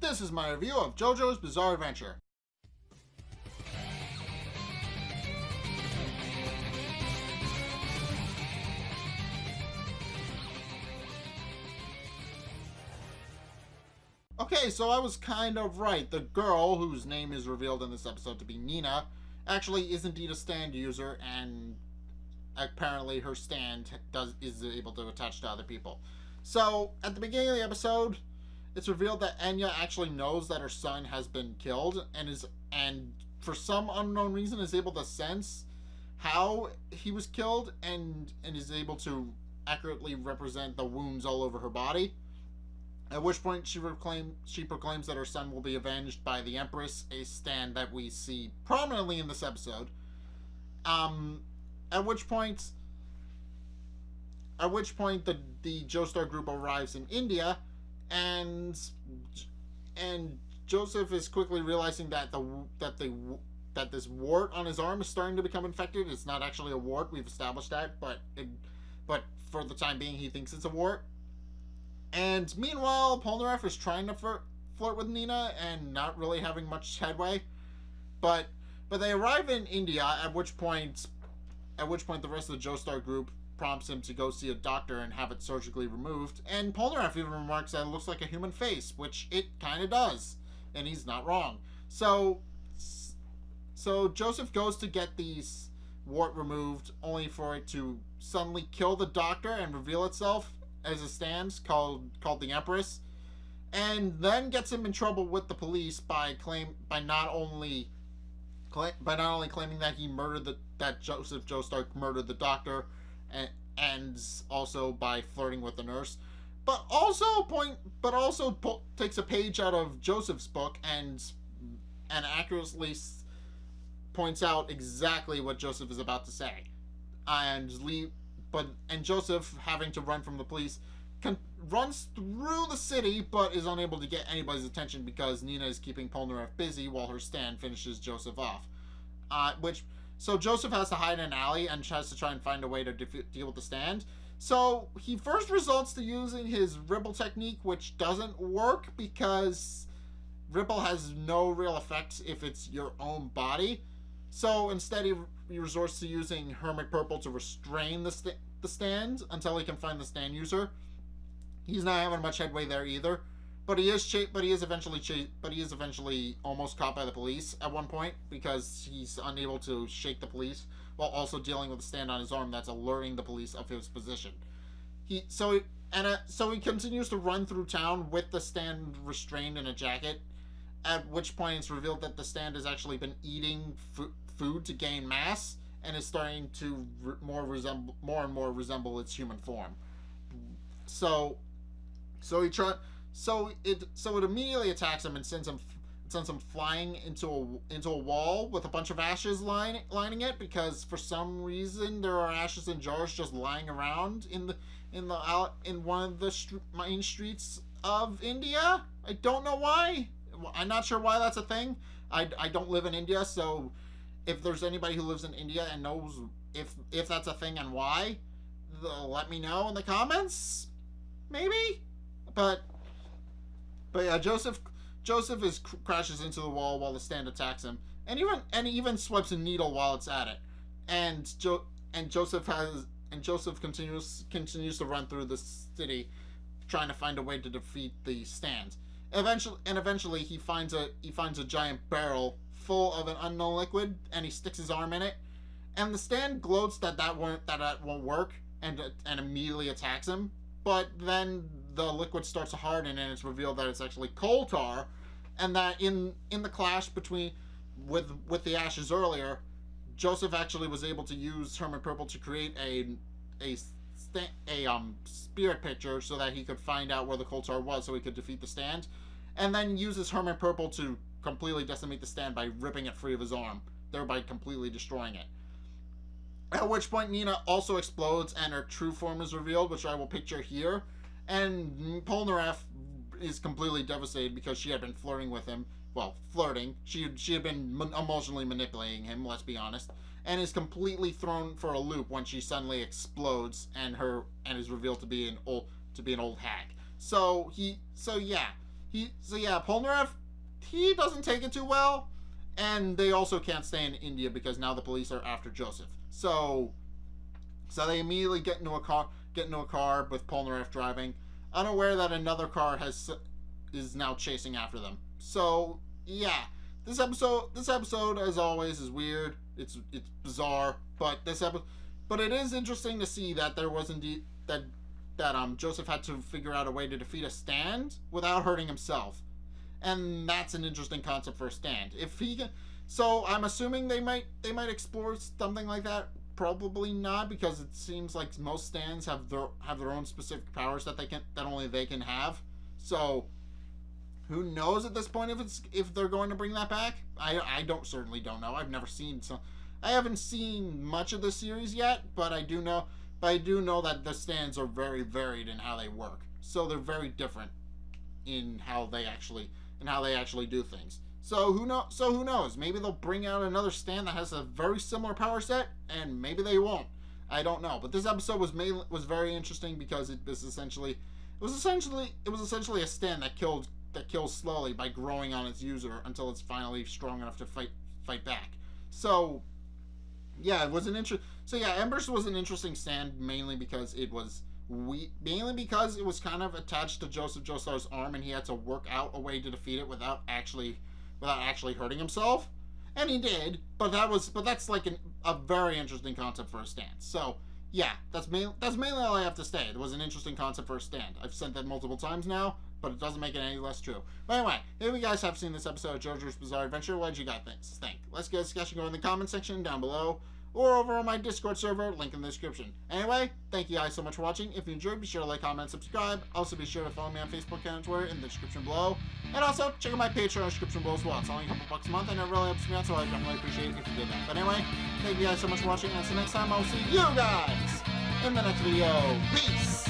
This is my review of Jojo's Bizarre Adventure. Okay, so I was kind of right. The girl, whose name is revealed in this episode to be Nina, actually is indeed a stand user, and apparently her stand is able to attach to other people. So, at the beginning of the episode, it's revealed that Enya actually knows that her son has been killed, and for some unknown reason is able to sense how he was killed, and is able to accurately represent the wounds all over her body. At which point she proclaims that her son will be avenged by the Empress, a stand that we see prominently in this episode. At which point the Joestar group arrives in India, and Joseph is quickly realizing that this wart on his arm is starting to become infected. It's not actually a wart. We've established that, but for the time being, he thinks it's a wart. And meanwhile, Polnareff is trying to flirt with Nina and not really having much headway. But they arrive in India, at which point the rest of the Joestar group prompts him to go see a doctor and have it surgically removed. And Polnareff even remarks that it looks like a human face, which it kind of does. And he's not wrong. So Joseph goes to get these wart removed, only for it to suddenly kill the doctor and reveal itself as a stand called the Empress, and then gets him in trouble with the police by not only claiming that he that Joseph Joestar murdered the doctor, and also by flirting with the nurse, but also takes a page out of Joseph's book and accurately points out exactly what Joseph is about to say, and Joseph, having to run from the police, runs through the city, but is unable to get anybody's attention because Nina is keeping Polnareff busy while her stand finishes Joseph off. So Joseph has to hide in an alley and tries to try and find a way to deal with the stand. So he first resorts to using his ripple technique, which doesn't work because ripple has no real effect if it's your own body. So instead he resorts to using Hermit Purple to restrain the stand until he can find the stand user. He's not having much headway there either, but he is eventually almost caught by the police at one point because he's unable to shake the police while also dealing with the stand on his arm that's alerting the police of his position. So he continues to run through town with the stand restrained in a jacket, at which point it's revealed that the stand has actually been eating food to gain mass and is starting to more and more resemble its human form. So it immediately attacks him and sends him flying into a wall with a bunch of ashes lining it, because for some reason there are ashes in jars just lying around in one of the main streets of India. I don't know why. I'm not sure why that's a thing. I don't live in India, so if there's anybody who lives in India and knows if that's a thing and why, let me know in the comments, maybe. But yeah, Joseph crashes into the wall while the stand attacks him, and even swipes a needle while it's at it. And Joseph continues to run through the city, trying to find a way to defeat the stand. Eventually he finds a giant barrel full of an unknown liquid, and he sticks his arm in it, and the stand gloats that won't work, and immediately attacks him. But then the liquid starts to harden, and it's revealed that it's actually coal tar, and that in the clash with the ashes earlier, Joseph actually was able to use Hermit Purple to create a spirit picture so that he could find out where the coal tar was, so he could defeat the stand, and then uses Hermit Purple to completely decimate the stand by ripping it free of his arm, thereby completely destroying it. At which point Nina also explodes and her true form is revealed, which I will picture here, and Polnareff is completely devastated because she had been flirting with him. Well, flirting. She had been emotionally manipulating him, let's be honest, and is completely thrown for a loop when she suddenly explodes and is revealed to be an old hag. So he Polnareff, he doesn't take it too well, and they also can't stay in India because now the police are after Joseph. So they immediately get into a car with Polnareff driving, unaware that another car is now chasing after them. So yeah, this episode as always is weird. It's bizarre, but it is interesting to see that there was indeed that Joseph had to figure out a way to defeat a stand without hurting himself, and that's an interesting concept for a stand. If he can, so I'm assuming they might explore something like that. Probably not, because it seems like most stands have their own specific powers that only they can have. So who knows at this point if they're going to bring that back? I certainly don't know. I haven't seen much of the series yet, but I do know that the stands are very varied in how they work. So they're very different in how they actually do things. So who knows? Maybe they'll bring out another stand that has a very similar power set, and maybe they won't. I don't know. But this episode was very interesting because it was essentially a stand that kills slowly by growing on its user until it's finally strong enough to fight back. So yeah, Empress was an interesting stand mainly because it was kind of attached to Joseph Joestar's arm, and he had to work out a way to defeat it without actually hurting himself, and he did. But that's like a very interesting concept for a stand. So yeah, that's mainly all I have to say. It was an interesting concept for a stand. I've said that multiple times now, but it doesn't make it any less true. But anyway, if you guys have seen this episode of JoJo's Bizarre Adventure, what did you guys think? Let's get a discussion going in the comment section down below, or over on my Discord server, link in the description. Anyway, thank you guys so much for watching. If you enjoyed, be sure to like, comment, subscribe. Also, be sure to follow me on Facebook and Twitter in the description below. And also, check out my Patreon in the description below as well. It's only a couple bucks a month, and it really helps me out, so I'd really appreciate it if you did that. But anyway, thank you guys so much for watching, and until next time, I'll see you guys in the next video. Peace!